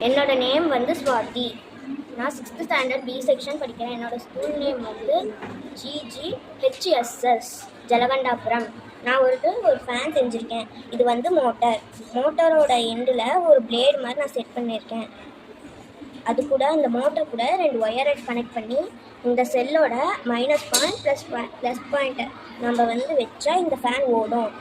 என்னோட நேம் வந்து ஸ்வாதி. நான் 6th ஸ்டாண்டர்ட் பி செக்ஷன் படிக்கிறேன். என்னோட ஸ்கூல் நேம் வந்து GGHSS ஜலகண்டாபுரம். நான் ஒரு ஃபேன் செஞ்சுருக்கேன். இது வந்து மோட்டரோட எண்டில் ஒரு பிளேடு மாதிரி நான் செட் பண்ணியிருக்கேன். அது கூட இந்த மோட்டர் கூட 2 ஒயரை கனெக்ட் பண்ணி இந்த செல்லோட -பாயிண்ட் ப்ளஸ் பாயிண்ட்டை நம்ம வந்து வச்சா இந்த ஃபேன் ஓடும்.